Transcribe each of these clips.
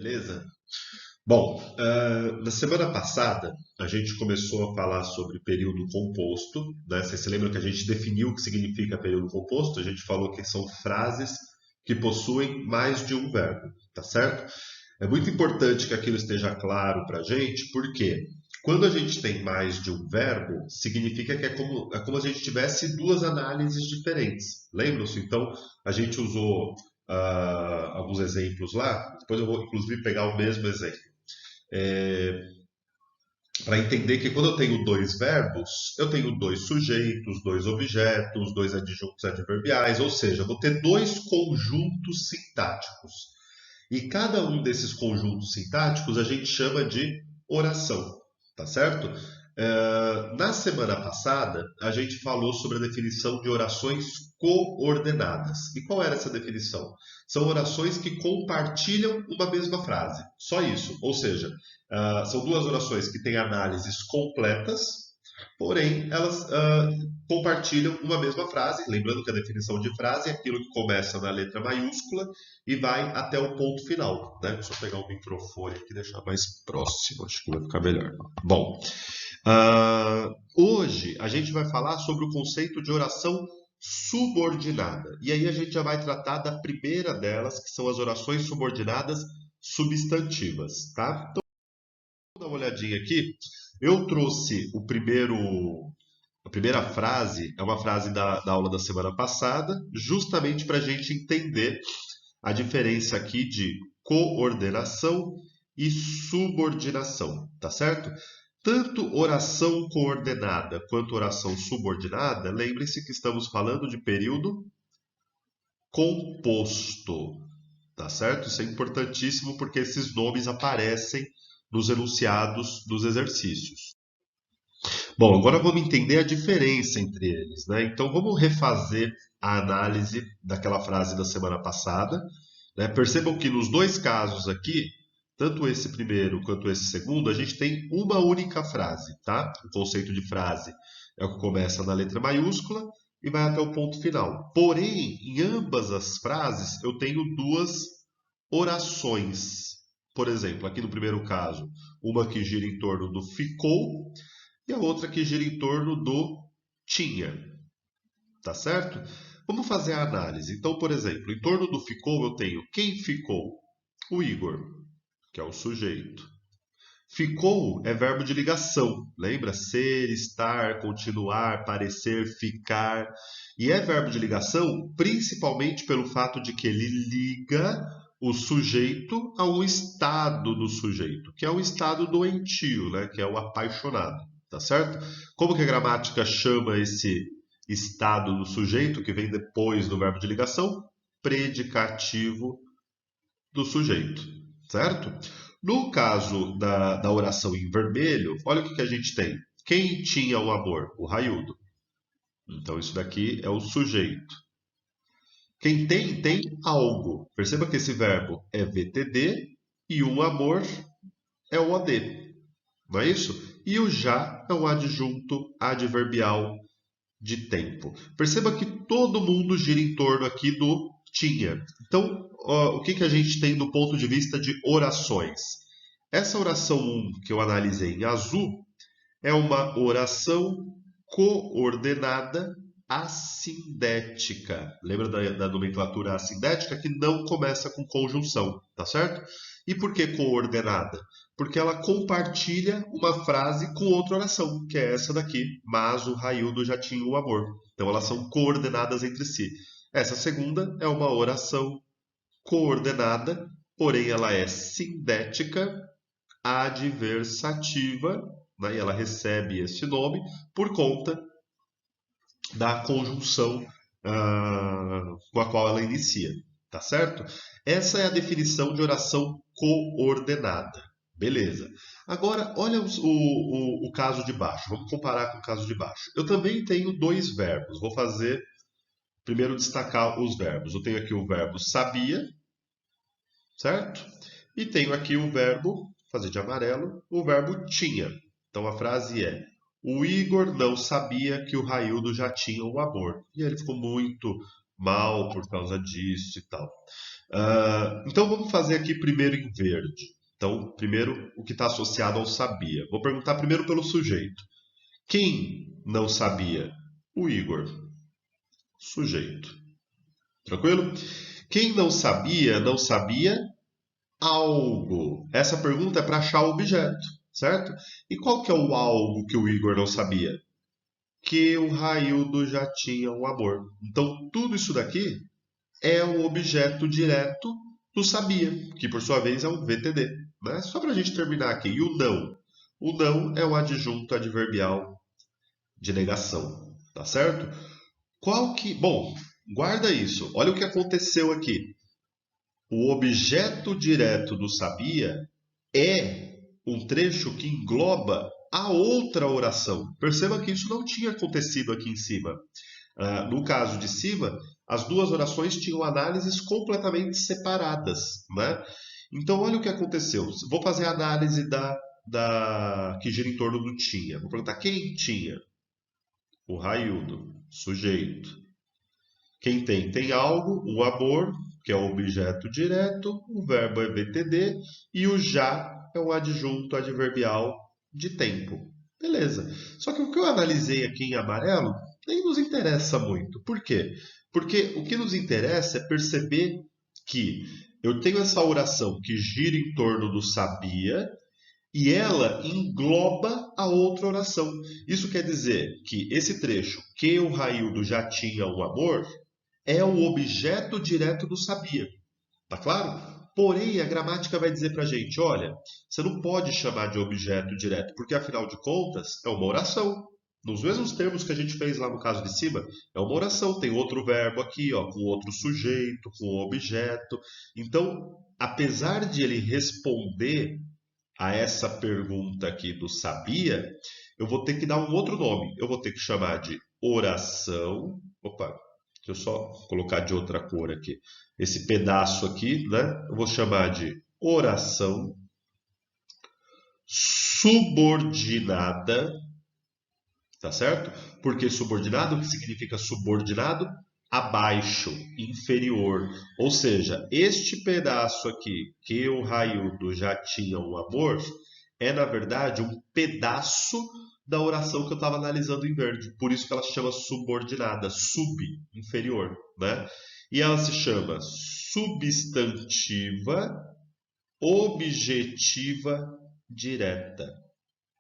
beleza? Bom, na semana passada a gente começou a falar sobre período composto, né? Você se lembra que a gente definiu o que significa período composto? A gente falou que são frases que possuem mais de um verbo, tá certo? É muito importante que aquilo esteja claro para a gente, porque quando a gente tem mais de um verbo, significa que é como se a gente tivesse duas análises diferentes. Lembram-se? Então, a gente usou alguns exemplos lá, depois eu vou inclusive pegar o mesmo exemplo. Para entender que quando eu tenho dois verbos, eu tenho dois sujeitos, dois objetos, dois adjuntos adverbiais, ou seja, eu vou ter dois conjuntos sintáticos. E cada um desses conjuntos sintáticos a gente chama de oração, tá certo? Na semana passada, a gente falou sobre a definição de orações coordenadas. E qual era essa definição? São orações que compartilham uma mesma frase. Só isso. Ou seja, são duas orações que têm análises completas, porém elas compartilham uma mesma frase. Lembrando que a definição de frase é aquilo que começa na letra maiúscula e vai até o ponto final, né? Deixa eu pegar o microfone aqui e deixar mais próximo, acho que vai ficar melhor. Bom, hoje a gente vai falar sobre o conceito de oração subordinada. E aí a gente já vai tratar da primeira delas, que são as orações subordinadas substantivas, tá? Então, vamos dar uma olhadinha aqui. Eu trouxe a primeira frase, é uma frase da aula da semana passada, justamente para a gente entender a diferença aqui de coordenação e subordinação, tá certo? Tanto oração coordenada quanto oração subordinada, lembre-se que estamos falando de período composto, tá certo? Isso é importantíssimo porque esses nomes aparecem nos enunciados dos exercícios. Bom, agora vamos entender a diferença entre eles, né? Então vamos refazer a análise daquela frase da semana passada, né? Percebam que nos dois casos aqui, tanto esse primeiro quanto esse segundo, a gente tem uma única frase, tá? O conceito de frase é o que começa na letra maiúscula e vai até o ponto final. Porém, em ambas as frases, eu tenho duas orações. Por exemplo, aqui no primeiro caso, uma que gira em torno do ficou e a outra que gira em torno do tinha. Tá certo? Vamos fazer a análise. Então, por exemplo, em torno do ficou eu tenho quem ficou? O Igor, que é o sujeito. Ficou é verbo de ligação. Lembra? Ser, estar, continuar, parecer, ficar. E é verbo de ligação principalmente pelo fato de que ele liga o sujeito a um estado do sujeito, que é o estado doentio, né? Que é o apaixonado. Tá certo? Como que a gramática chama esse estado do sujeito que vem depois do verbo de ligação? Predicativo do sujeito, certo? No caso da oração em vermelho, olha o que a gente tem. Quem tinha o amor? O Raiudo. Então, isso daqui é o sujeito. Quem tem algo. Perceba que esse verbo é VTD e o amor é o OD. Não é isso? E o já é um adjunto adverbial de tempo. Perceba que todo mundo gira em torno aqui do tinha. Então, o que a gente tem do ponto de vista de orações? Essa oração 1 que eu analisei em azul é uma oração coordenada assindética. Lembra da nomenclatura assindética que não começa com conjunção, tá certo? E por que coordenada? Porque ela compartilha uma frase com outra oração, que é essa daqui. Mas o Raildo já tinha o amor. Então elas são coordenadas entre si. Essa segunda é uma oração coordenada, porém ela é sindética, adversativa, né? E ela recebe esse nome por conta da conjunção com a qual ela inicia, tá certo? Essa é a definição de oração coordenada. Beleza. Agora, olha o caso de baixo. Vamos comparar com o caso de baixo. Eu também tenho dois verbos. Vou fazer, primeiro, destacar os verbos. Eu tenho aqui o verbo sabia, certo? E tenho aqui o verbo, fazer de amarelo, o verbo tinha. Então a frase é: o Igor não sabia que o Raildo já tinha um amor. E ele ficou muito mal por causa disso e tal. Então vamos fazer aqui primeiro em verde. Então, primeiro o que está associado ao sabia. Vou perguntar primeiro pelo sujeito. Quem não sabia? O Igor. Sujeito. Tranquilo? Quem não sabia algo. Essa pergunta é para achar o objeto, certo? E qual que é o algo que o Igor não sabia? Que o Raildo já tinha um amor. Então, tudo isso daqui é o objeto direto do sabia, que por sua vez é um VTD. Né? Só para a gente terminar aqui. E o não? O não é o adjunto adverbial de negação, tá certo? Bom, guarda isso. Olha o que aconteceu aqui. O objeto direto do sabia é um trecho que engloba a outra oração. Perceba que isso não tinha acontecido aqui em cima. No caso de cima, as duas orações tinham análises completamente separadas. Né? Então, olha o que aconteceu. Vou fazer a análise da que gira em torno do tinha. Vou perguntar quem tinha? O Raildo, sujeito. Quem tem? Tem algo, o amor, que é o objeto direto, o verbo é VTD e o já é o adjunto adverbial de tempo. Beleza. Só que o que eu analisei aqui em amarelo nem nos interessa muito. Por quê? Porque o que nos interessa é perceber que eu tenho essa oração que gira em torno do sabia e ela engloba a outra oração. Isso quer dizer que esse trecho, que o Raildo já tinha um amor, é o objeto direto do sabia. Tá claro? Porém, a gramática vai dizer pra gente, olha, você não pode chamar de objeto direto, porque afinal de contas é uma oração. Nos mesmos termos que a gente fez lá no caso de cima, é uma oração, tem outro verbo aqui, ó, com outro sujeito, com objeto. Então, apesar de ele responder a essa pergunta aqui do sabia, eu vou ter que dar um outro nome. Eu vou ter que chamar de oração. Opa, deixa eu só colocar de outra cor aqui. Esse pedaço aqui, né? Eu vou chamar de oração subordinada, tá certo? Porque subordinado, o que significa subordinado? Abaixo, inferior. Ou seja, este pedaço aqui, que o Raildo já tinha um amor, é na verdade um pedaço da oração que eu estava analisando em verde. Por isso que ela se chama subordinada, sub, inferior, né? E ela se chama substantiva objetiva direta.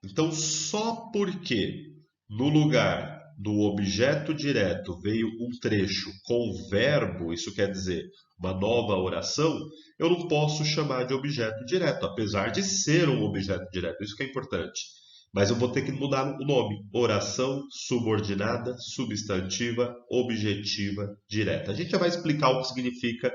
Então, só porque no lugar do objeto direto veio um trecho com verbo, isso quer dizer uma nova oração, eu não posso chamar de objeto direto, apesar de ser um objeto direto, isso que é importante. Mas eu vou ter que mudar o nome. Oração subordinada, substantiva, objetiva, direta. A gente já vai explicar o que significa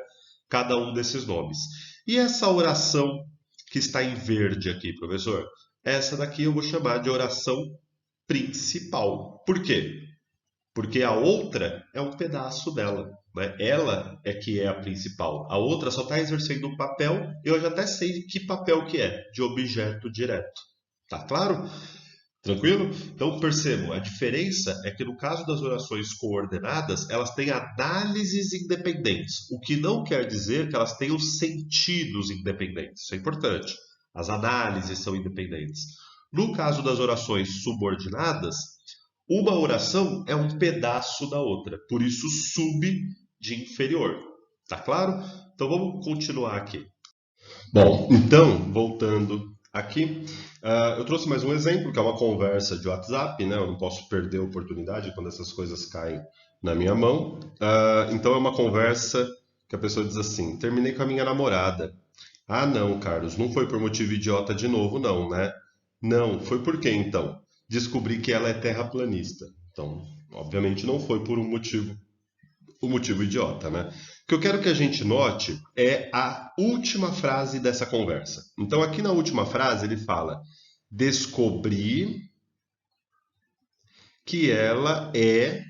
cada um desses nomes. E essa oração que está em verde aqui, professor? Essa daqui eu vou chamar de oração principal. Por quê? Porque a outra é um pedaço dela. Né? Ela é que é a principal. A outra só está exercendo um papel, eu já até sei que papel que é, de objeto direto. Tá claro? Tranquilo? Então percebam, a diferença é que no caso das orações coordenadas, elas têm análises independentes, o que não quer dizer que elas tenham sentidos independentes. Isso é importante. As análises são independentes. No caso das orações subordinadas, uma oração é um pedaço da outra, por isso sub de inferior. Tá claro? Então vamos continuar aqui. Bom, então, voltando aqui, eu trouxe mais um exemplo, que é uma conversa de WhatsApp, né? Eu não posso perder a oportunidade quando essas coisas caem na minha mão. Então, é uma conversa que a pessoa diz assim: terminei com a minha namorada. Ah, não, Carlos, não foi por motivo idiota de novo, não, né? Não, foi por quê então? Descobri que ela é terraplanista. Então, obviamente, não foi por o motivo idiota, né? O que eu quero que a gente note é a última frase dessa conversa. Então, aqui na última frase, ele fala: descobri que ela é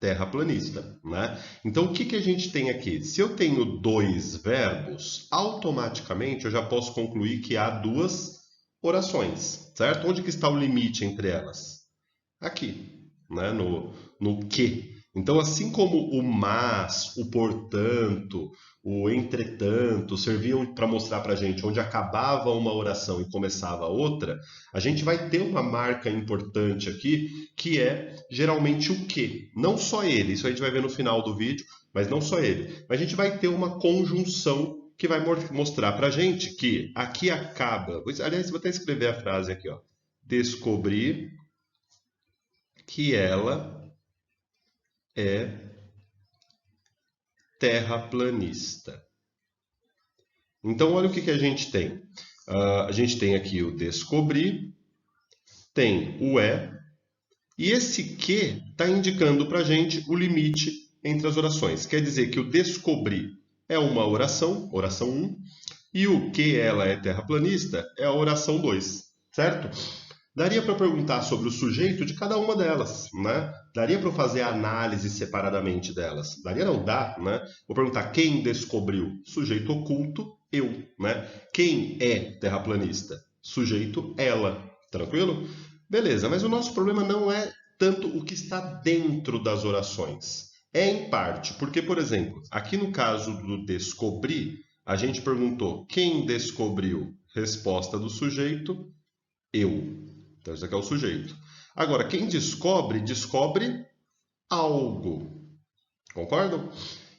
terraplanista, né? Então, o que que a gente tem aqui? Se eu tenho dois verbos, automaticamente eu já posso concluir que há duas orações, certo? Onde que está o limite entre elas? Aqui, né? No que. Então, assim como o mas, o portanto, o entretanto serviam para mostrar para a gente onde acabava uma oração e começava outra, a gente vai ter uma marca importante aqui, que é geralmente o que. Não só ele, isso a gente vai ver no final do vídeo, mas não só ele. Mas a gente vai ter uma conjunção que vai mostrar para a gente que aqui acaba. Aliás, vou até escrever a frase aqui, ó. Descobrir que ela é terraplanista. Então, olha o que a gente tem. A gente tem aqui o descobrir, tem o e esse que está indicando para a gente o limite entre as orações. Quer dizer que o descobrir é uma oração, oração 1, e o que ela é terraplanista é a oração 2, certo? Daria para perguntar sobre o sujeito de cada uma delas, né? Daria para eu fazer a análise separadamente delas. Daria não, dá, né? Vou perguntar quem descobriu? Sujeito oculto, eu, né? Quem é terraplanista? Sujeito, ela. Tranquilo? Beleza, mas o nosso problema não é tanto o que está dentro das orações. É em parte, porque, por exemplo, aqui no caso do descobrir, a gente perguntou quem descobriu? Resposta do sujeito, eu. Então, isso aqui é o sujeito. Agora, quem descobre, descobre algo. Concordam?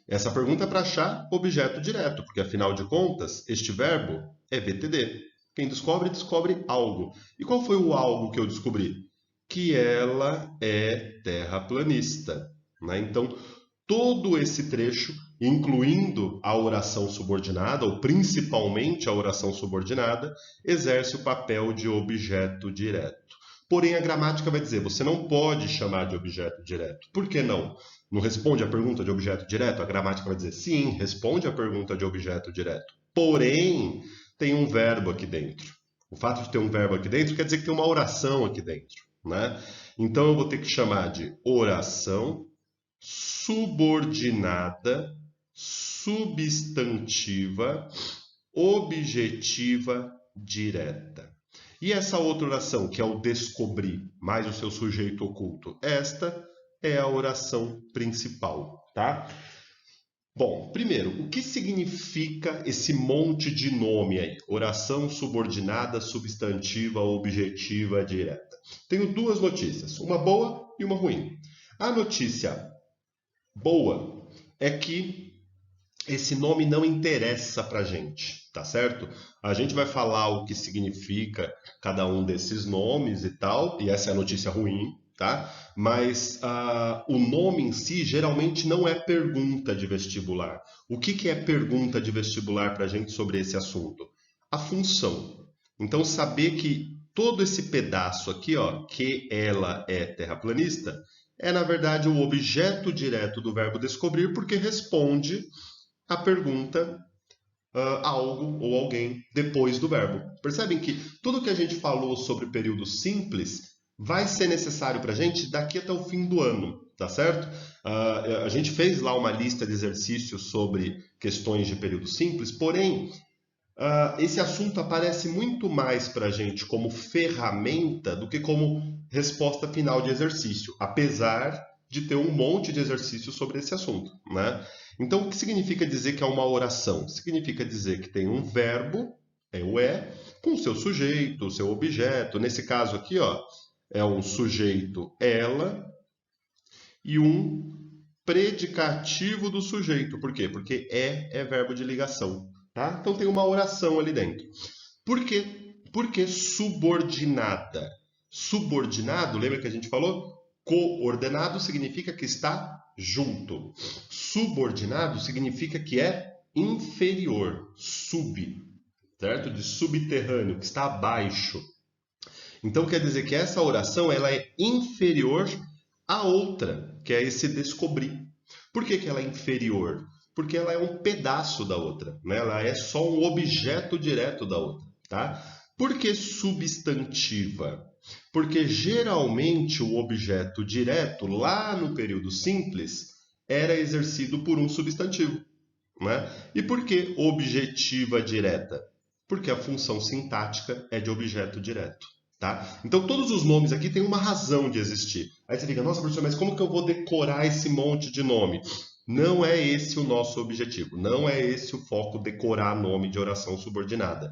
Essa pergunta é para achar objeto direto, porque, afinal de contas, este verbo é VTD. Quem descobre, descobre algo. E qual foi o algo que eu descobri? Que ela é terraplanista. Né? Então, todo esse trecho, incluindo a oração subordinada, ou principalmente a oração subordinada, exerce o papel de objeto direto. Porém, a gramática vai dizer, você não pode chamar de objeto direto. Por que não? Não responde a pergunta de objeto direto? A gramática vai dizer, sim, responde a pergunta de objeto direto. Porém, tem um verbo aqui dentro. O fato de ter um verbo aqui dentro quer dizer que tem uma oração aqui dentro, né? Então, eu vou ter que chamar de oração subordinada, substantiva, objetiva, direta. E essa outra oração, que é o descobrir, mais o seu sujeito oculto, esta é a oração principal, tá? Bom, primeiro, o que significa esse monte de nome aí? Oração subordinada, substantiva, objetiva, direta. Tenho duas notícias, uma boa e uma ruim. A notícia boa é que esse nome não interessa para a gente, tá certo? A gente vai falar o que significa cada um desses nomes e tal, e essa é a notícia ruim, tá? Mas o nome em si geralmente não é pergunta de vestibular. O que é pergunta de vestibular para a gente sobre esse assunto? A função. Então, saber que todo esse pedaço aqui, ó, que ela é terraplanista, é, na verdade, o objeto direto do verbo descobrir, porque responde a pergunta algo ou alguém depois do verbo. Percebem que tudo que a gente falou sobre período simples vai ser necessário para a gente daqui até o fim do ano, tá certo? A gente fez lá uma lista de exercícios sobre questões de período simples, porém, esse assunto aparece muito mais para a gente como ferramenta do que como resposta final de exercício, apesar de ter um monte de exercícios sobre esse assunto, né? Então, o que significa dizer que é uma oração? Significa dizer que tem um verbo, é o com seu sujeito, seu objeto. Nesse caso aqui, ó, é um sujeito, ela, e um predicativo do sujeito. Por quê? Porque é verbo de ligação. Tá? Então tem uma oração ali dentro. Por quê? Porque subordinada. Subordinado, lembra que a gente falou? Coordenado significa que está junto. Subordinado significa que é inferior, sub, certo? De subterrâneo, que está abaixo. Então quer dizer que essa oração ela é inferior à outra, que é esse descobrir. Por que ela é inferior? Porque ela é um pedaço da outra, né? Ela é só um objeto direto da outra, tá? Por que substantiva? Porque geralmente o objeto direto, lá no período simples, era exercido por um substantivo, né? E por que objetiva direta? Porque a função sintática é de objeto direto. Tá? Então, todos os nomes aqui têm uma razão de existir. Aí você fica, nossa, professor, mas como que eu vou decorar esse monte de nome? Não é esse o nosso objetivo. Não é esse o foco, decorar nome de oração subordinada.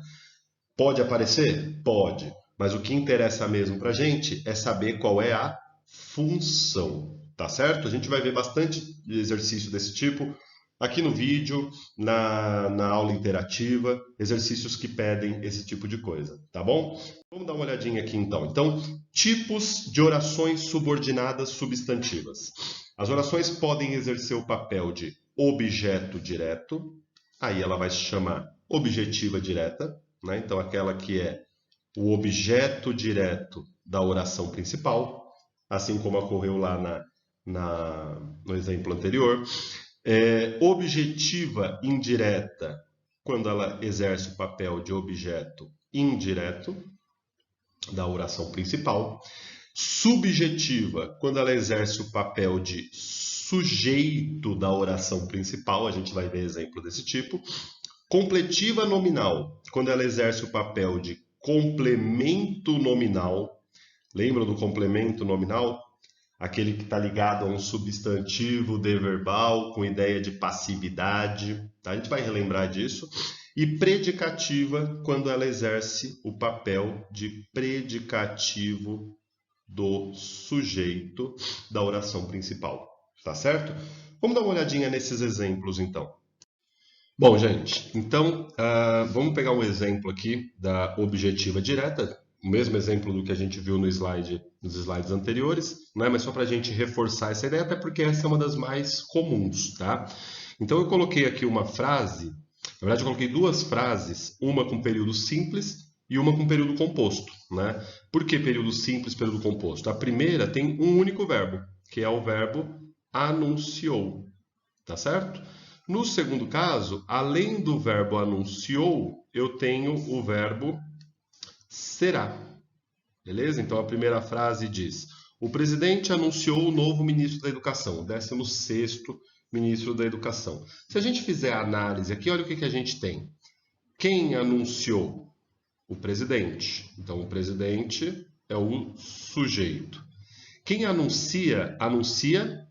Pode aparecer? Pode. Mas o que interessa mesmo pra gente é saber qual é a função. Tá certo? A gente vai ver bastante exercício desse tipo aqui no vídeo, na aula interativa, exercícios que pedem esse tipo de coisa, tá bom? Vamos dar uma olhadinha aqui então. Então, tipos de orações subordinadas substantivas. As orações podem exercer o papel de objeto direto, aí ela vai se chamar objetiva direta, né? Então, aquela que é o objeto direto da oração principal, assim como ocorreu lá no exemplo anterior. Objetiva indireta, quando ela exerce o papel de objeto indireto da oração principal. Subjetiva, quando ela exerce o papel de sujeito da oração principal, a gente vai ver exemplo desse tipo. Completiva nominal, quando ela exerce o papel de complemento nominal. Lembram do complemento nominal? Aquele que está ligado a um substantivo de verbal com ideia de passividade. Tá? A gente vai relembrar disso. E predicativa, quando ela exerce o papel de predicativo do sujeito da oração principal. Tá certo? Vamos dar uma olhadinha nesses exemplos, então. Bom, gente, então vamos pegar um exemplo aqui da objetiva direta, o mesmo exemplo do que a gente viu nos slides anteriores, né? Mas só para a gente reforçar essa ideia, até porque essa é uma das mais comuns, tá? Então eu coloquei aqui uma frase, na verdade eu coloquei duas frases, uma com período simples e uma com período composto, né? Por que período simples e período composto? A primeira tem um único verbo, que é o verbo anunciou, tá certo? No segundo caso, além do verbo anunciou, eu tenho o verbo será. Beleza? Então a primeira frase diz: o presidente anunciou o novo ministro da Educação, o 16º ministro da Educação. Se a gente fizer a análise aqui, olha o que a gente tem. Quem anunciou? O presidente. Então o presidente é o sujeito. Quem anuncia? Anuncia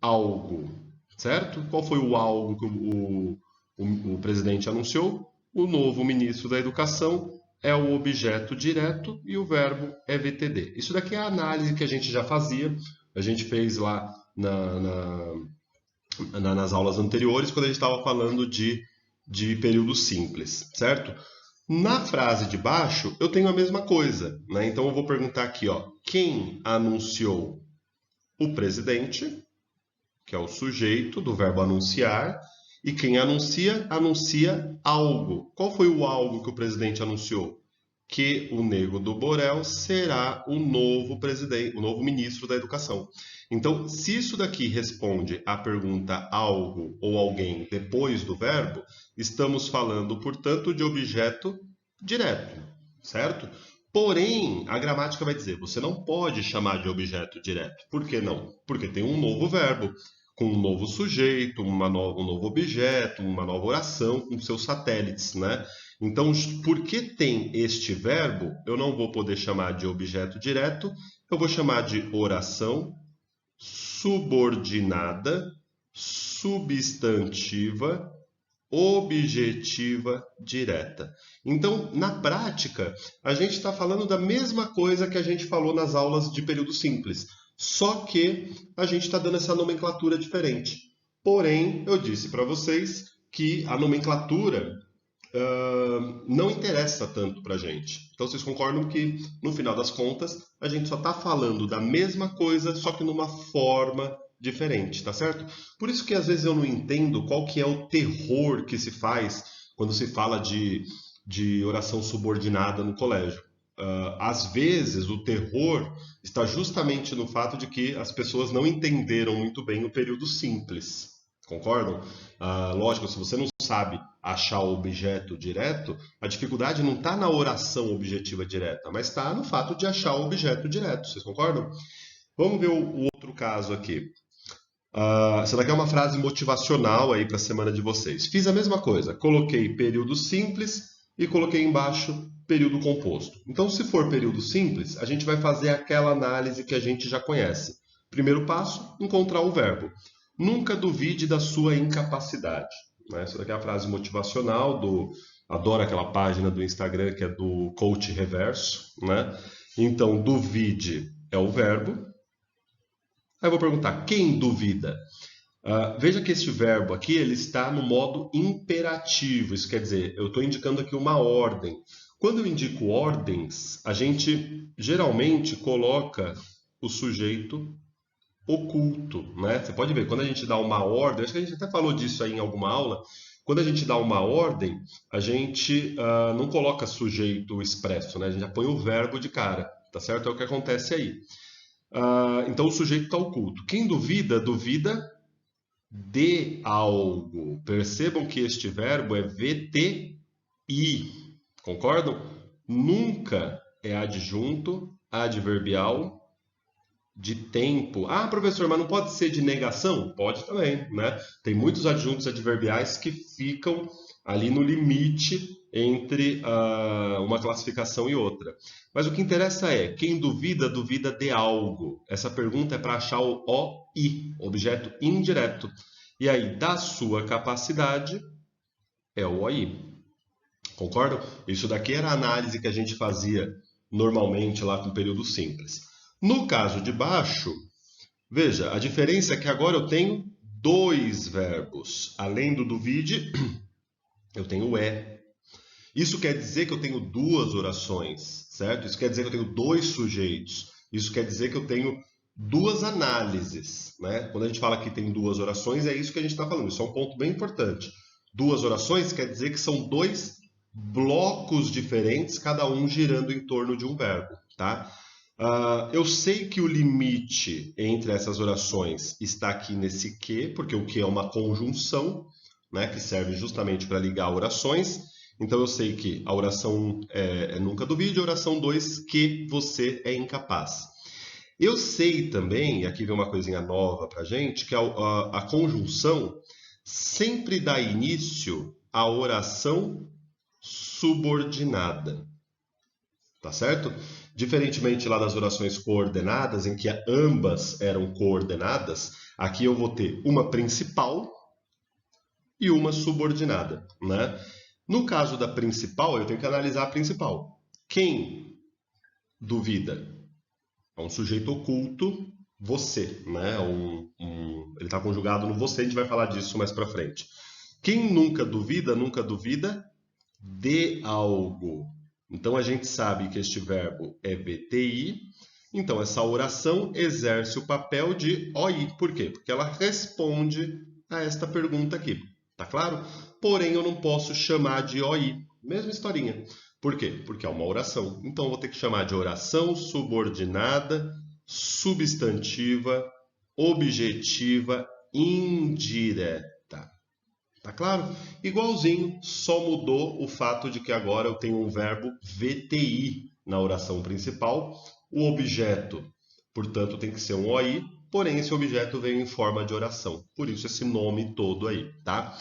algo. Certo? Qual foi o algo que o presidente anunciou? O novo ministro da Educação é o objeto direto e o verbo é VTD. Isso daqui é a análise que a gente já fazia, a gente fez lá nas aulas anteriores, quando a gente estava falando de período simples, certo? Na frase de baixo, eu tenho a mesma coisa, né? Então eu vou perguntar aqui, ó, quem anunciou? O presidente, que é o sujeito do verbo anunciar, e quem anuncia, anuncia algo. Qual foi o algo que o presidente anunciou? Que o Nego do Borel será o novo presidente, o novo ministro da Educação. Então, se isso daqui responde à pergunta algo ou alguém depois do verbo, estamos falando, portanto, de objeto direto, certo? Porém, a gramática vai dizer, você não pode chamar de objeto direto. Por que não? Porque tem um novo verbo, com um novo sujeito, um novo objeto, uma nova oração, com seus satélites, né? Então, porque tem este verbo, eu não vou poder chamar de objeto direto, eu vou chamar de oração subordinada, substantiva, objetiva direta. Então, na prática, a gente está falando da mesma coisa que a gente falou nas aulas de período simples, só que a gente está dando essa nomenclatura diferente. Porém, eu disse para vocês que a nomenclatura não interessa tanto para a gente. Então, vocês concordam que, no final das contas, a gente só está falando da mesma coisa, só que numa forma diferente, tá certo? Por isso que às vezes eu não entendo qual que é o terror que se faz quando se fala de oração subordinada no colégio. Às vezes o terror está justamente no fato de que as pessoas não entenderam muito bem o período simples. Concordam? Lógico, se você não sabe achar o objeto direto, a dificuldade não está na oração objetiva direta, mas está no fato de achar o objeto direto. Vocês concordam? Vamos ver o outro caso aqui. Essa daqui é uma frase motivacional aí para a semana de vocês. Fiz a mesma coisa, coloquei período simples e coloquei embaixo período composto. Então, se for período simples, a gente vai fazer aquela análise que a gente já conhece. Primeiro passo, encontrar o verbo. Nunca duvide da sua incapacidade. Né? Essa daqui é a frase motivacional do... Adoro aquela página do Instagram que é do Coach Reverso. Né? Então, duvide é o verbo. Aí eu vou perguntar, quem duvida? Veja que este verbo aqui ele está no modo imperativo. Isso quer dizer, eu estou indicando aqui uma ordem. Quando eu indico ordens, a gente geralmente coloca o sujeito oculto, né? Você pode ver, quando a gente dá uma ordem, acho que a gente até falou disso aí em alguma aula, quando a gente dá uma ordem, a gente não coloca sujeito expresso, né? A gente já põe o verbo de cara, tá certo? É o que acontece aí. Então o sujeito está oculto. Quem duvida, duvida de algo. Percebam que este verbo é VTI. Concordam? Nunca é adjunto adverbial de tempo. Ah, professor, mas não pode ser de negação? Pode também, né? Tem muitos adjuntos adverbiais que ficam ali no limite entre uma classificação e outra. Mas o que interessa é, quem duvida, duvida de algo. Essa pergunta é para achar o OI, objeto indireto. E aí, da sua capacidade, é o OI. Concordam? Isso daqui era a análise que a gente fazia normalmente lá com o período simples. No caso de baixo, veja, a diferença é que agora eu tenho dois verbos. Além do duvide, eu tenho o é. Isso quer dizer que eu tenho duas orações, certo? Isso quer dizer que eu tenho dois sujeitos. Isso quer dizer que eu tenho duas análises, né? Quando a gente fala que tem duas orações, é isso que a gente está falando. Isso é um ponto bem importante. Duas orações quer dizer que são dois blocos diferentes, cada um girando em torno de um verbo, tá? Eu sei que o limite entre essas orações está aqui nesse que, porque o que é uma conjunção, né, que serve justamente para ligar orações. Então eu sei que a oração 1 é nunca duvide, a oração 2 que você é incapaz. Eu sei também, e aqui vem uma coisinha nova para a gente, que a conjunção sempre dá início à oração subordinada. Tá certo? Diferentemente lá das orações coordenadas, em que ambas eram coordenadas, aqui eu vou ter uma principal e uma subordinada, né? No caso da principal, eu tenho que analisar a principal. Quem duvida? É um sujeito oculto, você, né? Ele está conjugado no você, a gente vai falar disso mais para frente. Quem nunca duvida de algo. Então a gente sabe que este verbo é VTI, então essa oração exerce o papel de OI. Por quê? Porque ela responde a esta pergunta aqui. Tá claro? Porém, eu não posso chamar de OI. Mesma historinha. Por quê? Porque é uma oração. Então eu vou ter que chamar de oração subordinada, substantiva, objetiva, indireta. Tá claro? Igualzinho, só mudou o fato de que agora eu tenho um verbo VTI na oração principal. O objeto, portanto, tem que ser um OI, porém esse objeto veio em forma de oração. Por isso esse nome todo aí, tá?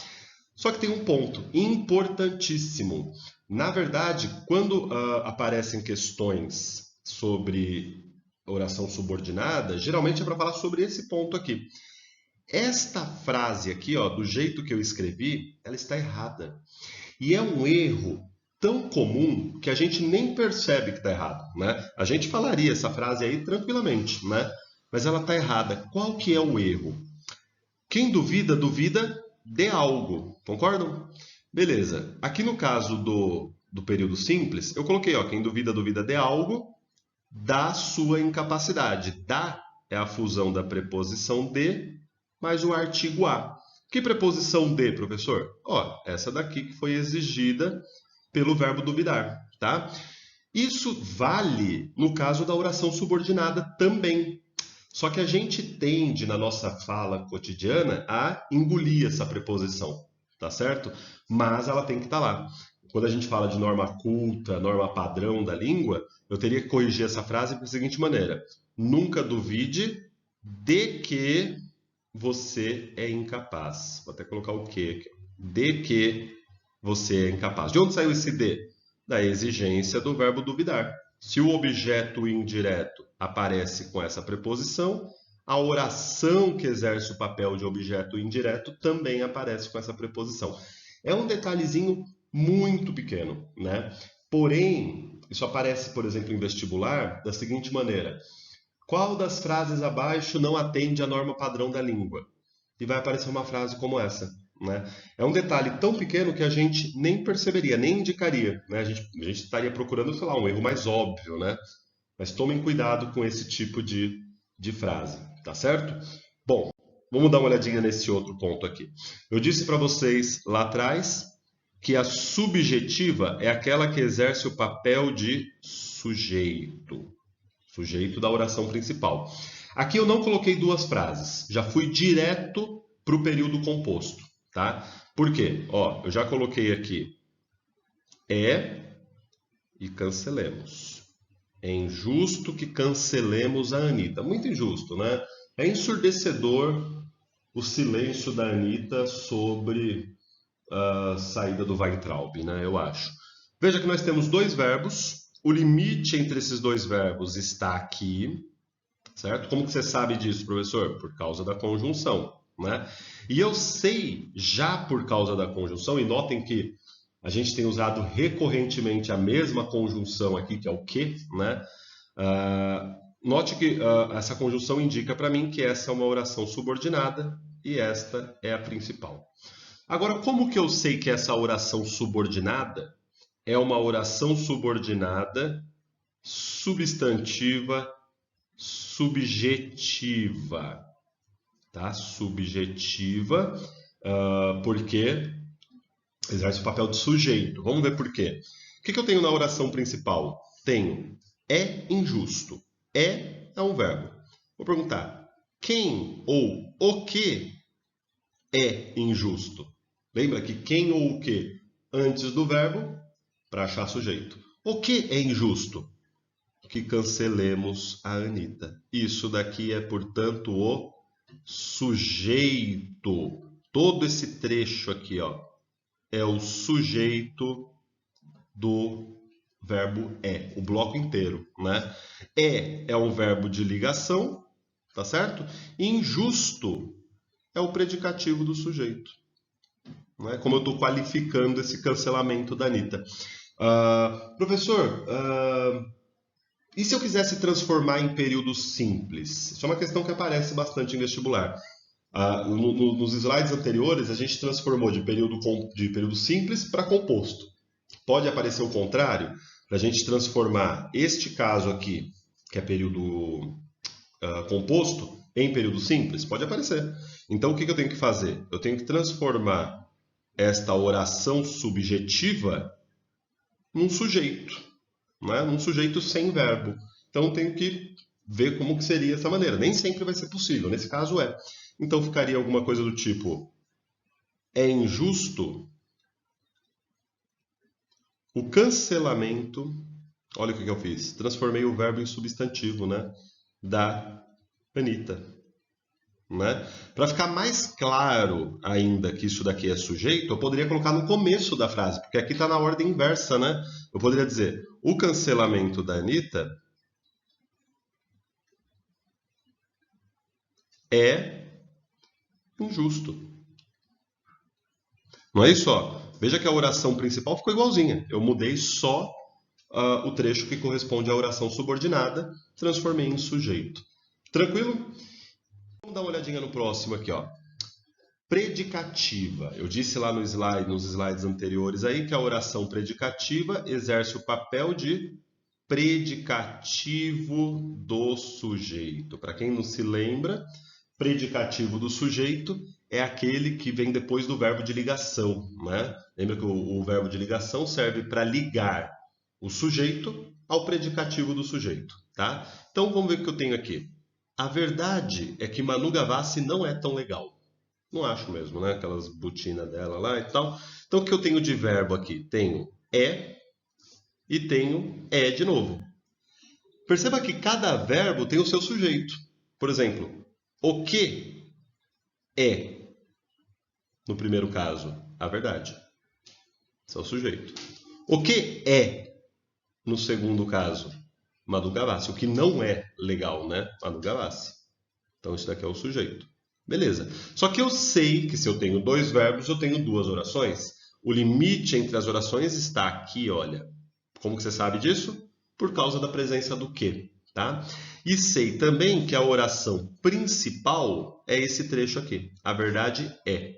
Só que tem um ponto importantíssimo. Na verdade, quando aparecem questões sobre oração subordinada, geralmente é para falar sobre esse ponto aqui. Esta frase aqui, ó, do jeito que eu escrevi, ela está errada. E é um erro tão comum que a gente nem percebe que está errado, né? A gente falaria essa frase aí tranquilamente, né? Mas ela está errada. Qual que é o erro? Quem duvida, duvida de algo. Concordam? Beleza. Aqui no caso do período simples, eu coloquei, ó, quem duvida, duvida de algo, da sua incapacidade. Da é a fusão da preposição de mais o artigo a. Que preposição de, professor? Ó, essa daqui que foi exigida pelo verbo duvidar, tá? Isso vale no caso da oração subordinada também. Só que a gente tende, na nossa fala cotidiana, a engolir essa preposição, tá certo? Mas ela tem que estar lá. Quando a gente fala de norma culta, norma padrão da língua, eu teria que corrigir essa frase da seguinte maneira: nunca duvide de que você é incapaz. Vou até colocar o que aqui. De que você é incapaz. De onde saiu esse de? da exigência do verbo duvidar. Se o objeto indireto aparece com essa preposição, a oração que exerce o papel de objeto indireto também aparece com essa preposição. É um detalhezinho muito pequeno, né? Porém, isso aparece, por exemplo, em vestibular da seguinte maneira: qual das frases abaixo não atende à norma padrão da língua? E vai aparecer uma frase como essa, né? É um detalhe tão pequeno que a gente nem perceberia, nem indicaria, né? A gente estaria procurando, sei lá, um erro mais óbvio, né? Mas tomem cuidado com esse tipo de frase, tá certo? Bom, vamos dar uma olhadinha nesse outro ponto aqui. Eu disse para vocês lá atrás que a subjetiva é aquela que exerce o papel de sujeito, sujeito da oração principal. Aqui eu não coloquei duas frases, já fui direto para o período composto, tá? Por quê? Ó, eu já coloquei aqui e cancelemos. É injusto que cancelemos a Anitta. Muito injusto, né? É ensurdecedor o silêncio da Anitta sobre a saída do Weintraub, né? Eu acho. Veja que nós temos dois verbos. O limite entre esses dois verbos está aqui, certo? Como que você sabe disso, professor? Por causa da conjunção, né? E eu sei já por causa da conjunção, e notem que a gente tem usado recorrentemente a mesma conjunção aqui, que é o que, né? Note que essa conjunção indica para mim que essa é uma oração subordinada e esta é a principal. Agora, como que eu sei que essa oração subordinada é uma oração subordinada substantiva subjetiva, tá? Subjetiva, porque exerce o papel de sujeito. Vamos ver por quê. O que eu tenho na oração principal? Tenho é injusto. É um verbo. Vou perguntar, quem ou o que é injusto? Lembra que quem ou o que antes do verbo para achar sujeito. O que é injusto? Que cancelemos a Anitta. Isso daqui é, portanto, o sujeito. Todo esse trecho aqui, ó, é o sujeito do verbo é, o bloco inteiro, né? É um verbo de ligação, tá certo? Injusto é o predicativo do sujeito. Né? Como eu estou qualificando esse cancelamento da Anitta. Professor, e se eu quisesse transformar em período simples? Isso é uma questão que aparece bastante em vestibular. Nos slides anteriores, a gente transformou de período simples para composto. Pode aparecer o contrário, para a gente transformar este caso aqui, que é período composto, em período simples? Pode aparecer. Então, o que eu tenho que fazer? Eu tenho que transformar esta oração subjetiva num sujeito, né? Num sujeito sem verbo. Então, eu tenho que ver como que seria essa maneira. Nem sempre vai ser possível, nesse caso é. Então, ficaria alguma coisa do tipo: é injusto o cancelamento. Olha o que eu fiz. Transformei o verbo em substantivo, né? Da Anitta. Né? Para ficar mais claro ainda que isso daqui é sujeito, eu poderia colocar no começo da frase, porque aqui está na ordem inversa, né? Eu poderia dizer: o cancelamento da Anitta é injusto. Não é isso? Ó. Veja que a oração principal ficou igualzinha. Eu mudei só o trecho que corresponde à oração subordinada, transformei em sujeito. Tranquilo? Vamos dar uma olhadinha no próximo aqui, ó. Predicativa. Eu disse lá nos slides anteriores aí que a oração predicativa exerce o papel de predicativo do sujeito. Para quem não se lembra, predicativo do sujeito é aquele que vem depois do verbo de ligação, né? Lembra que o verbo de ligação serve para ligar o sujeito ao predicativo do sujeito, tá? Então vamos ver o que eu tenho aqui. A verdade é que Manu Gavassi não é tão legal. Não acho mesmo, né? Aquelas botinas dela lá e tal. Então o que eu tenho de verbo aqui? Tenho é e tenho é de novo. Perceba que cada verbo tem o seu sujeito. Por exemplo, o que é, no primeiro caso, a verdade. Esse é o sujeito. O que é, no segundo caso? Manu Gavassi. O que não é legal, né? Manu Gavassi. Então, isso daqui é o sujeito. Beleza. Só que eu sei que se eu tenho dois verbos, eu tenho duas orações. O limite entre as orações está aqui, olha. Como que você sabe disso? Por causa da presença do que, tá? E sei também que a oração principal é esse trecho aqui. A verdade é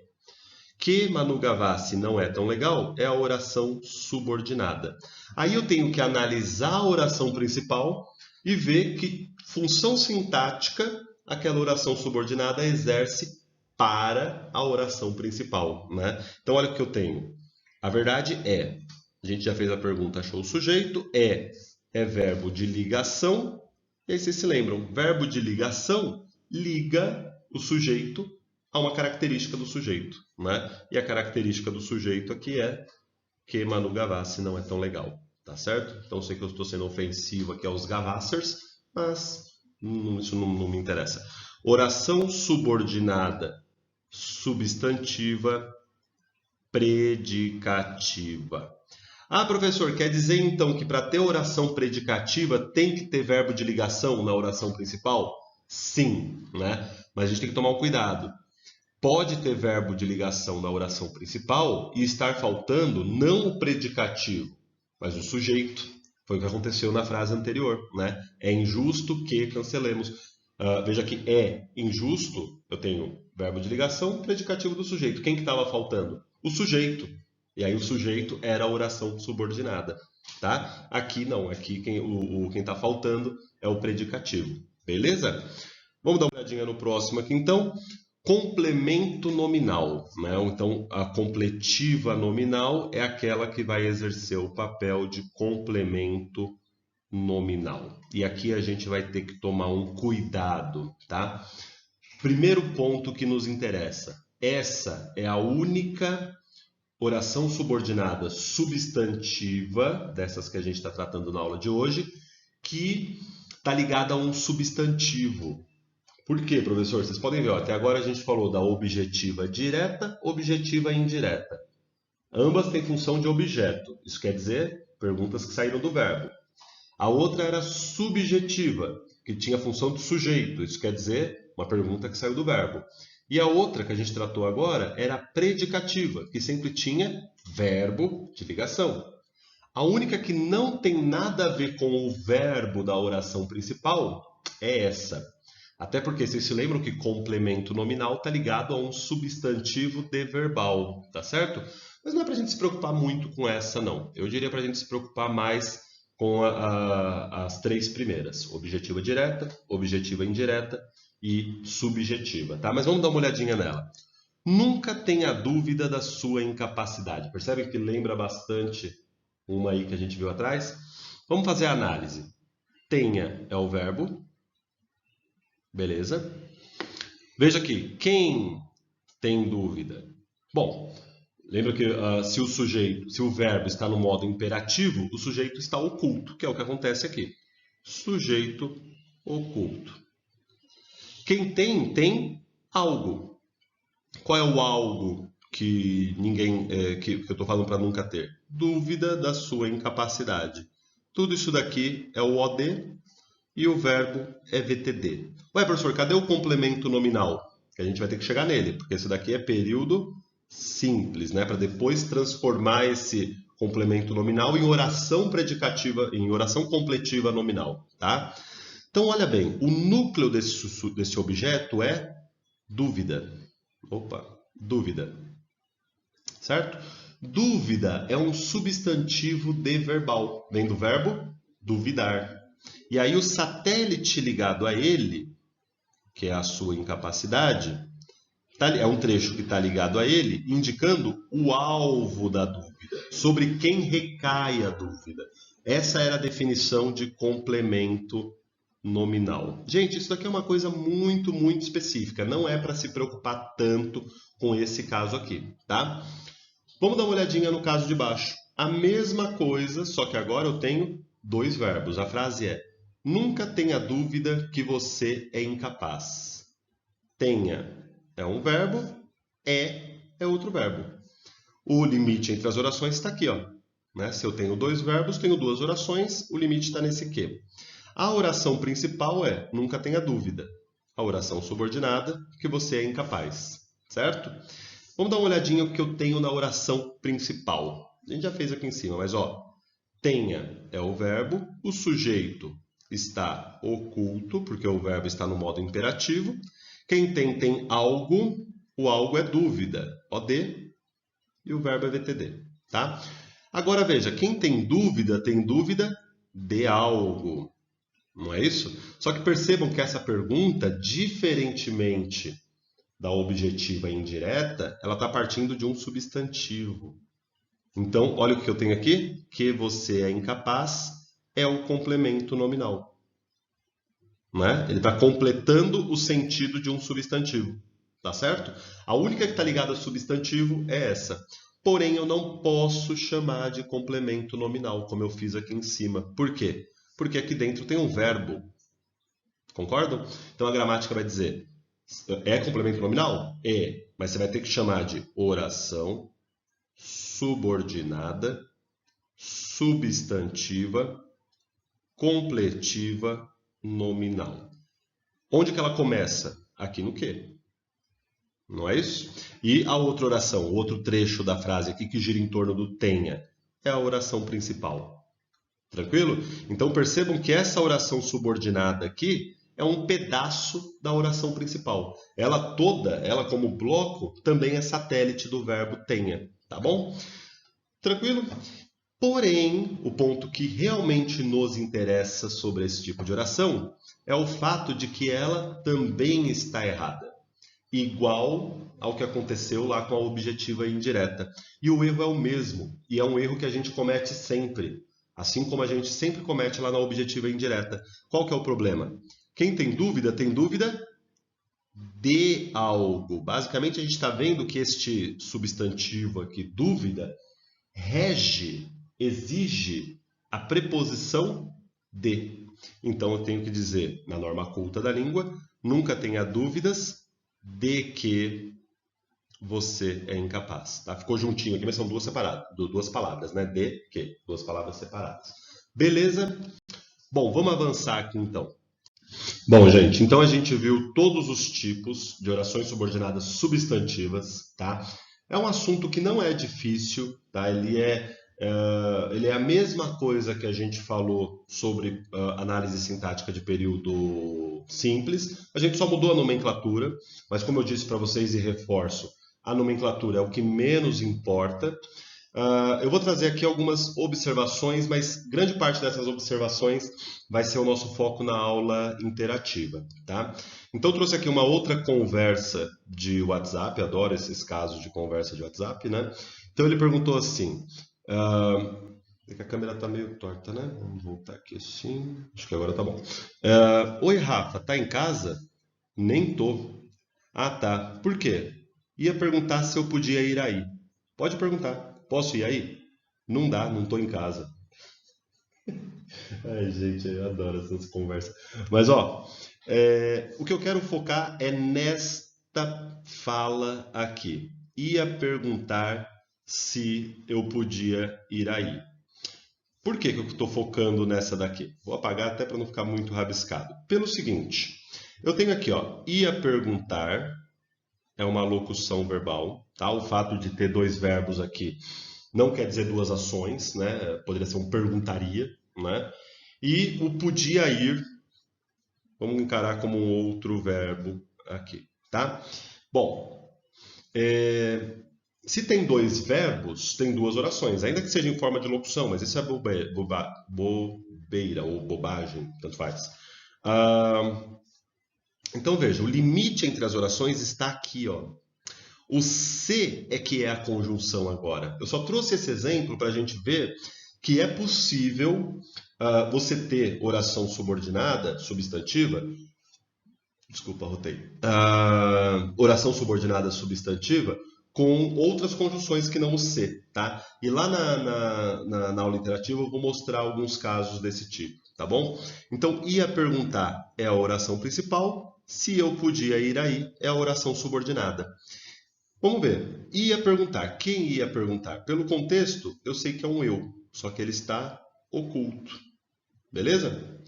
que Manu Gavassi não é tão legal é a oração subordinada. Aí eu tenho que analisar a oração principal e ver que função sintática aquela oração subordinada exerce para a oração principal, né? Então olha o que eu tenho. A verdade é, a gente já fez a pergunta, achou o sujeito, é verbo de ligação. E aí vocês se lembram, verbo de ligação liga o sujeito a uma característica do sujeito, né? E a característica do sujeito aqui é que Manu Gavassi não é tão legal, tá certo? Então eu sei que eu estou sendo ofensivo aqui aos Gavassers, mas isso não me interessa. Oração subordinada, substantiva, predicativa. Ah, professor, quer dizer então que para ter oração predicativa tem que ter verbo de ligação na oração principal? Sim, né? Mas a gente tem que tomar um cuidado. Pode ter verbo de ligação na oração principal e estar faltando não o predicativo, mas o sujeito. Foi o que aconteceu na frase anterior, né? É injusto que cancelemos. Veja que é injusto, eu tenho verbo de ligação, predicativo do sujeito. Quem que estava faltando? O sujeito. E aí o sujeito era a oração subordinada, tá? Aqui não, aqui quem está faltando é o predicativo, beleza? Vamos dar uma olhadinha no próximo aqui então. Complemento nominal, né? Então, a completiva nominal é aquela que vai exercer o papel de complemento nominal. E aqui a gente vai ter que tomar um cuidado, tá? Primeiro ponto que nos interessa. Essa é a única oração subordinada substantiva, dessas que a gente está tratando na aula de hoje, que está ligada a um substantivo. Por quê, professor? Vocês podem ver, ó, até agora a gente falou da objetiva direta, objetiva indireta. Ambas têm função de objeto. Isso quer dizer perguntas que saíram do verbo. A outra era subjetiva, que tinha função de sujeito. Isso quer dizer uma pergunta que saiu do verbo. E a outra que a gente tratou agora era predicativa, que sempre tinha verbo de ligação. A única que não tem nada a ver com o verbo da oração principal é essa. Até porque vocês se lembram que complemento nominal está ligado a um substantivo de verbal, tá certo? Mas não é para a gente se preocupar muito com essa, não. Eu diria para a gente se preocupar mais com as três primeiras: objetiva direta, objetiva indireta e subjetiva, tá? Mas vamos dar uma olhadinha nela. Nunca tenha dúvida da sua incapacidade. Percebe que lembra bastante uma aí que a gente viu atrás? Vamos fazer a análise. Tenha é o verbo. Beleza? Veja aqui, quem tem dúvida? Bom, lembra que se o verbo está no modo imperativo, o sujeito está oculto, que é o que acontece aqui. Sujeito oculto. Quem tem algo. Qual é o algo que que eu estou falando para nunca ter? Dúvida da sua incapacidade. Tudo isso daqui é o OD e o verbo é VTD. Ué, professor, cadê o complemento nominal? Que a gente vai ter que chegar nele, porque esse daqui é período simples, né? Para depois transformar esse complemento nominal em oração predicativa, em oração completiva nominal, tá? Então, olha bem, o núcleo desse objeto é dúvida. Opa, dúvida. Certo? Dúvida é um substantivo de verbal. Vem do verbo duvidar. E aí o satélite ligado a ele, que é a sua incapacidade, é um trecho que está ligado a ele, indicando o alvo da dúvida, sobre quem recai a dúvida. Essa era a definição de complemento nominal. Gente, isso daqui é uma coisa muito, muito específica. Não é para se preocupar tanto com esse caso aqui, tá? Vamos dar uma olhadinha no caso de baixo. A mesma coisa, só que agora eu tenho dois verbos. A frase é: nunca tenha dúvida que você é incapaz. Tenha é um verbo, é outro verbo. O limite entre as orações está aqui, ó. né? Se eu tenho dois verbos, tenho duas orações, o limite está nesse que. A oração principal é nunca tenha dúvida. A oração subordinada, que você é incapaz, certo? Vamos dar uma olhadinha no que eu tenho na oração principal. A gente já fez aqui em cima, mas tenha é o verbo, o sujeito está oculto, porque o verbo está no modo imperativo. Quem tem algo, o algo é dúvida, OD, e o verbo é VTD, tá? Agora veja, quem tem dúvida de algo, não é isso? Só que percebam que essa pergunta, diferentemente da objetiva indireta, ela está partindo de um substantivo. Então, olha o que eu tenho aqui, que você é incapaz, é o complemento nominal. Não é? Ele está completando o sentido de um substantivo, tá certo? A única que está ligada ao substantivo é essa. Porém, eu não posso chamar de complemento nominal, como eu fiz aqui em cima. Por quê? Porque aqui dentro tem um verbo. Concordam? Então, a gramática vai dizer, é complemento nominal? É, mas você vai ter que chamar de oração subordinada, substantiva, completiva, nominal. Onde que ela começa? Aqui no que? Não é isso? E a outra oração, o outro trecho da frase aqui que gira em torno do tenha, é a oração principal. Tranquilo? Então percebam que essa oração subordinada aqui é um pedaço da oração principal. Ela toda, ela como bloco, também é satélite do verbo tenha. Tá bom? Tranquilo? Porém, o ponto que realmente nos interessa sobre esse tipo de oração é o fato de que ela também está errada. Igual ao que aconteceu lá com a objetiva indireta. E o erro é o mesmo. E é um erro que a gente comete sempre. Assim como a gente sempre comete lá na objetiva indireta. Qual que é o problema? Quem tem dúvida de algo. Basicamente, a gente está vendo que este substantivo aqui, dúvida, rege, exige a preposição de. Então, eu tenho que dizer, na norma culta da língua, nunca tenha dúvidas de que você é incapaz. Tá? Ficou juntinho aqui, mas são duas palavras, né? De que, duas palavras separadas. Beleza? Bom, vamos avançar aqui então. Bom, gente, então a gente viu todos os tipos de orações subordinadas substantivas, tá? É um assunto que não é difícil, tá? Ele é a mesma coisa que a gente falou sobre análise sintática de período simples. A gente só mudou a nomenclatura, mas como eu disse para vocês e reforço, a nomenclatura é o que menos importa. Eu vou trazer aqui algumas observações, mas grande parte dessas observações vai ser o nosso foco na aula interativa, tá? Então, eu trouxe aqui uma outra conversa de WhatsApp, adoro esses casos de conversa de WhatsApp, né? Então, ele perguntou assim, é que a câmera está meio torta, né? Vamos voltar aqui assim, acho que agora tá bom. Oi, Rafa, tá em casa? Nem tô. Ah, tá. Por quê? Ia perguntar se eu podia ir aí. Pode perguntar. Posso ir aí? Não dá, não tô em casa. Ai, gente, eu adoro essas conversas. Mas, o que eu quero focar é nesta fala aqui. Ia perguntar se eu podia ir aí. Por que que eu estou focando nessa daqui? Vou apagar até para não ficar muito rabiscado. Pelo seguinte, eu tenho aqui, ia perguntar, é uma locução verbal, tá? O fato de ter dois verbos aqui não quer dizer duas ações, né? Poderia ser um perguntaria, né? E o podia ir, vamos encarar como um outro verbo aqui, tá? Bom, se tem dois verbos, tem duas orações, ainda que seja em forma de locução, mas isso é bobeira ou bobagem, tanto faz. Então veja, o limite entre as orações está aqui, ó. O se é que é a conjunção agora. Eu só trouxe esse exemplo para a gente ver que é possível você ter oração subordinada, substantiva. Desculpa, rotei. Oração subordinada substantiva com outras conjunções que não o se, tá? E lá na aula interativa eu vou mostrar alguns casos desse tipo, tá bom? Então, ia perguntar é a oração principal, se eu podia ir aí é a oração subordinada. Vamos ver. Ia perguntar. Quem ia perguntar? Pelo contexto, eu sei que é um eu. só que ele está oculto. Beleza?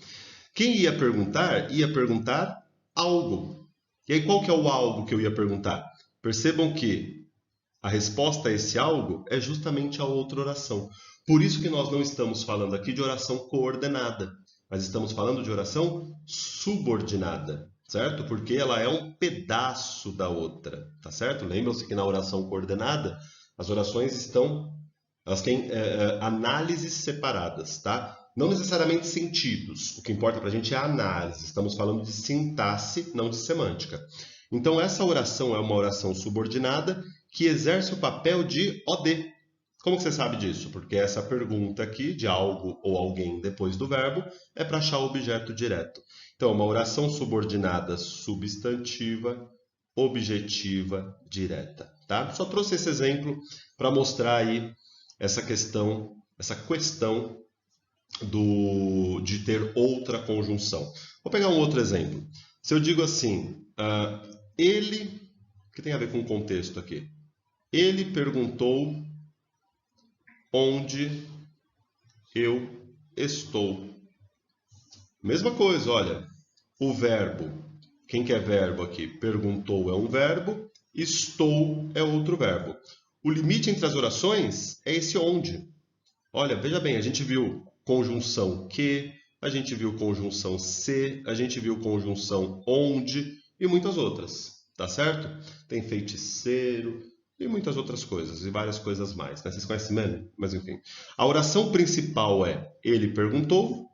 Quem ia perguntar? Ia perguntar algo. E aí qual que é o algo que eu ia perguntar? Percebam que a resposta a esse algo é justamente a outra oração. Por isso que nós não estamos falando aqui de oração coordenada, mas estamos falando de oração subordinada, certo? Porque ela é um pedaço da outra, tá certo? Lembram-se que na oração coordenada, as orações elas têm análises separadas, tá? Não necessariamente sentidos. O que importa para a gente é a análise. Estamos falando de sintaxe, não de semântica. Então, essa oração é uma oração subordinada que exerce o papel de OD. Como que você sabe disso? Porque essa pergunta aqui, de algo ou alguém depois do verbo, é para achar o objeto direto. Então, uma oração subordinada substantiva, objetiva, direta. Tá? Só trouxe esse exemplo para mostrar aí essa questão de ter outra conjunção. Vou pegar um outro exemplo. Se eu digo assim, ele, que tem a ver com o contexto aqui, ele perguntou onde eu estou. Mesma coisa, olha, o verbo, quem que é verbo aqui? Perguntou é um verbo, estou é outro verbo. O limite entre as orações é esse onde. Olha, veja bem, a gente viu conjunção que, a gente viu conjunção se, a gente viu conjunção onde e muitas outras, tá certo? Tem feiticeiro e muitas outras coisas, e várias coisas mais, né? Vocês conhecem mesmo? Mas enfim. A oração principal é ele perguntou,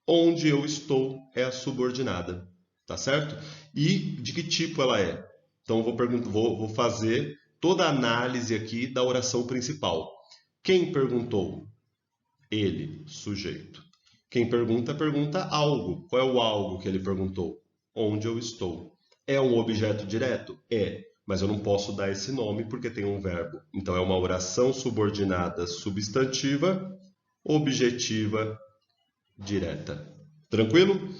onde eu estou é a subordinada, tá certo? E de que tipo ela é? Então vou fazer toda a análise aqui da oração principal. Quem perguntou? Ele, sujeito. Quem pergunta, pergunta algo. Qual é o algo que ele perguntou? Onde eu estou. É um objeto direto? É, mas eu não posso dar esse nome porque tem um verbo. Então é uma oração subordinada substantiva, objetiva, direta. Tranquilo?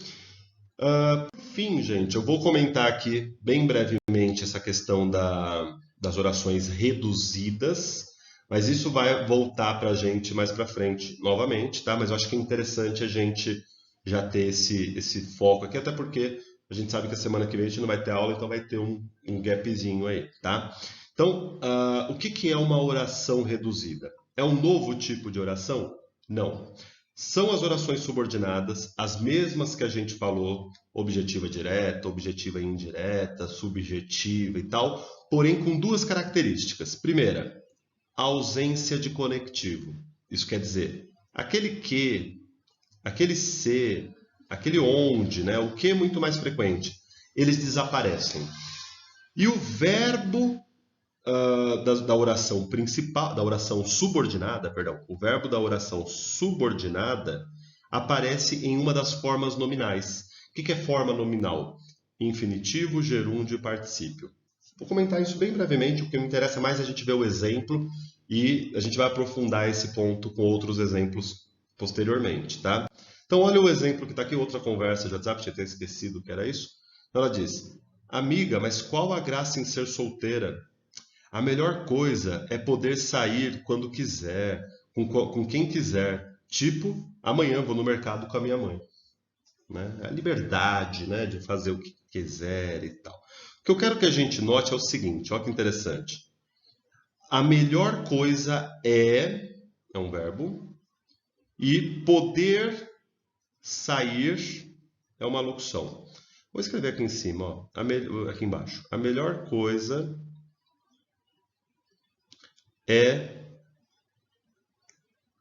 Enfim, gente, eu vou comentar aqui bem brevemente essa questão das orações reduzidas, mas isso vai voltar para a gente mais para frente novamente, tá? Mas eu acho que é interessante a gente já ter esse foco aqui, até porque a gente sabe que a semana que vem a gente não vai ter aula, então vai ter um gapzinho aí, tá? Então, o que é uma oração reduzida? É um novo tipo de oração? Não. São as orações subordinadas, as mesmas que a gente falou, objetiva direta, objetiva indireta, subjetiva e tal, porém com duas características. Primeira, a ausência de conectivo. Isso quer dizer, aquele que, aquele se, aquele onde, né? O que é muito mais frequente, eles desaparecem. E o verbo da oração principal, da oração subordinada, perdão, o verbo da oração subordinada aparece em uma das formas nominais. O que é forma nominal? Infinitivo, gerúndio e particípio. Vou comentar isso bem brevemente, o que me interessa mais é a gente ver o exemplo e a gente vai aprofundar esse ponto com outros exemplos posteriormente, tá? Então, olha o exemplo que está aqui, outra conversa de WhatsApp, tinha até esquecido que era isso. Ela diz, amiga, mas qual a graça em ser solteira? A melhor coisa é poder sair quando quiser, com quem quiser. Tipo, amanhã vou no mercado com a minha mãe. Né? A liberdade, né, de fazer o que quiser e tal. O que eu quero que a gente note é o seguinte, olha que interessante. A melhor coisa é um verbo, e poder sair é uma locução. Vou escrever aqui em cima, ó, aqui embaixo. A melhor coisa é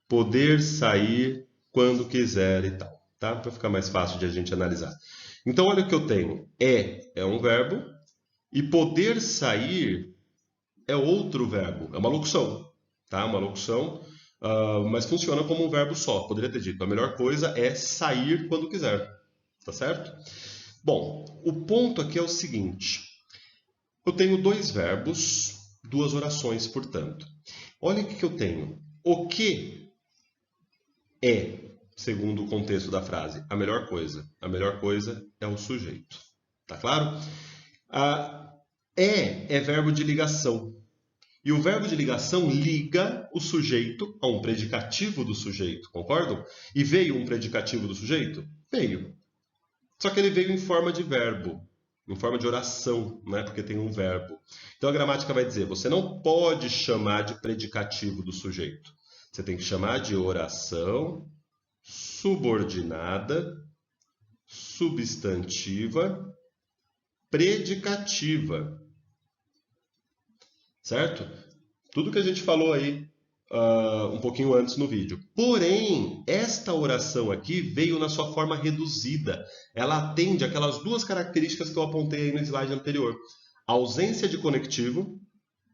poder sair quando quiser e tal, tá? Para ficar mais fácil de a gente analisar. Então, olha o que eu tenho. É um verbo e poder sair é outro verbo. É uma locução, tá? Uma locução, mas funciona como um verbo só. Poderia ter dito, a melhor coisa é sair quando quiser, tá certo? Bom, o ponto aqui é o seguinte. Eu tenho dois verbos, duas orações, portanto. Olha o que eu tenho. O que é, segundo o contexto da frase, a melhor coisa? A melhor coisa é o sujeito. Tá claro? É verbo de ligação. E o verbo de ligação liga o sujeito a um predicativo do sujeito, concordam? E veio um predicativo do sujeito? Veio. Só que ele veio em forma de verbo, em forma de oração, né? Porque tem um verbo. Então a gramática vai dizer: você não pode chamar de predicativo do sujeito. Você tem que chamar de oração subordinada, substantiva, predicativa. Certo? Tudo que a gente falou aí um pouquinho antes no vídeo. Porém, esta oração aqui veio na sua forma reduzida. Ela atende aquelas duas características que eu apontei aí no slide anterior. A ausência de conectivo,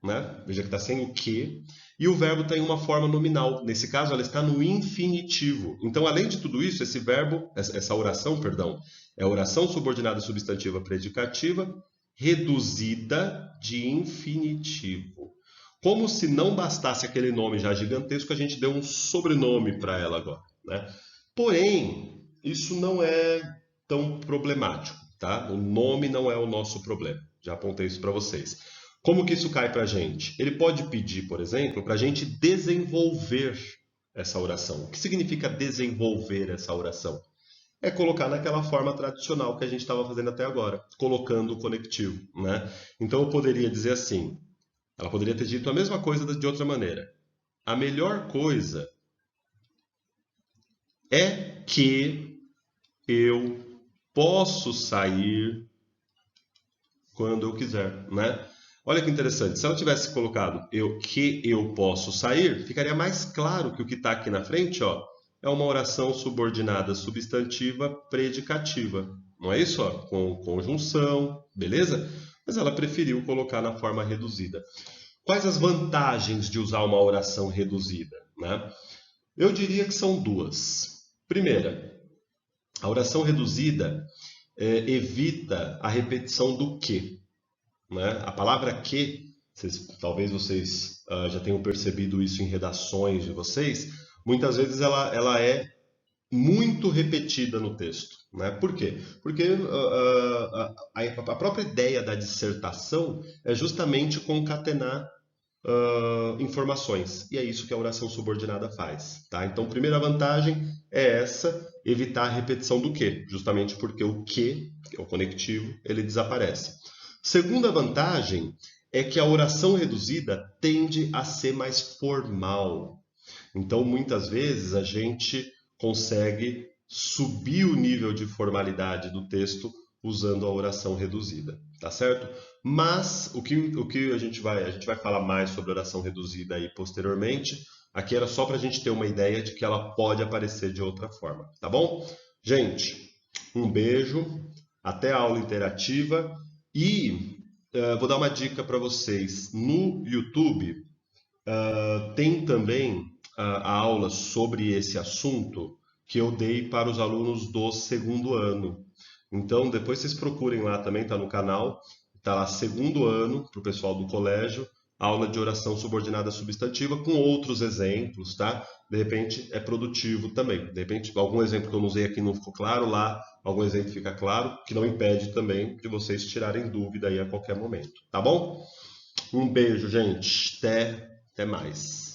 né? Veja que está sem o que, e o verbo está em uma forma nominal. Nesse caso, ela está no infinitivo. Então, além de tudo isso, esse verbo, essa oração, perdão, é oração subordinada substantiva predicativa reduzida de infinitivo. Como se não bastasse aquele nome já gigantesco, a gente deu um sobrenome para ela agora, né? Porém, isso não é tão problemático, tá? O nome não é o nosso problema. Já apontei isso para vocês. Como que isso cai para a gente? Ele pode pedir, por exemplo, para a gente desenvolver essa oração. O que significa desenvolver essa oração? É colocar naquela forma tradicional que a gente estava fazendo até agora, colocando o conectivo, né? Então eu poderia dizer assim, ela poderia ter dito a mesma coisa de outra maneira. A melhor coisa é que eu posso sair quando eu quiser, né? Olha que interessante, se ela tivesse colocado que eu posso sair, ficaria mais claro que o que está aqui na frente, ó, é uma oração subordinada substantiva predicativa. Não é isso? Ó? Com conjunção, beleza? Mas ela preferiu colocar na forma reduzida. Quais as vantagens de usar uma oração reduzida, né? Eu diria que são duas. Primeira, a oração reduzida evita a repetição do que, né? A palavra que, talvez vocês já tenham percebido isso em redações de vocês, muitas vezes ela é muito repetida no texto, né? Por quê? Porque a própria ideia da dissertação é justamente concatenar informações. E é isso que a oração subordinada faz. Tá? Então, primeira vantagem é essa, evitar a repetição do que, justamente porque o que é o conectivo, ele desaparece. Segunda vantagem é que a oração reduzida tende a ser mais formal. Então, muitas vezes, a gente consegue subir o nível de formalidade do texto usando a oração reduzida, tá certo? Mas o que a gente vai falar mais sobre oração reduzida aí posteriormente. Aqui era só para a gente ter uma ideia de que ela pode aparecer de outra forma, tá bom? Gente, um beijo, até a aula interativa e vou dar uma dica para vocês. No YouTube tem também a aula sobre esse assunto que eu dei para os alunos do segundo ano. Então, depois vocês procurem lá também, está no canal. Está lá segundo ano, para o pessoal do colégio, aula de oração subordinada substantiva com outros exemplos, tá? De repente é produtivo também. De repente, algum exemplo que eu não usei aqui não ficou claro, lá algum exemplo fica claro, que não impede também de vocês tirarem dúvida aí a qualquer momento, tá bom? Um beijo, gente. Até mais.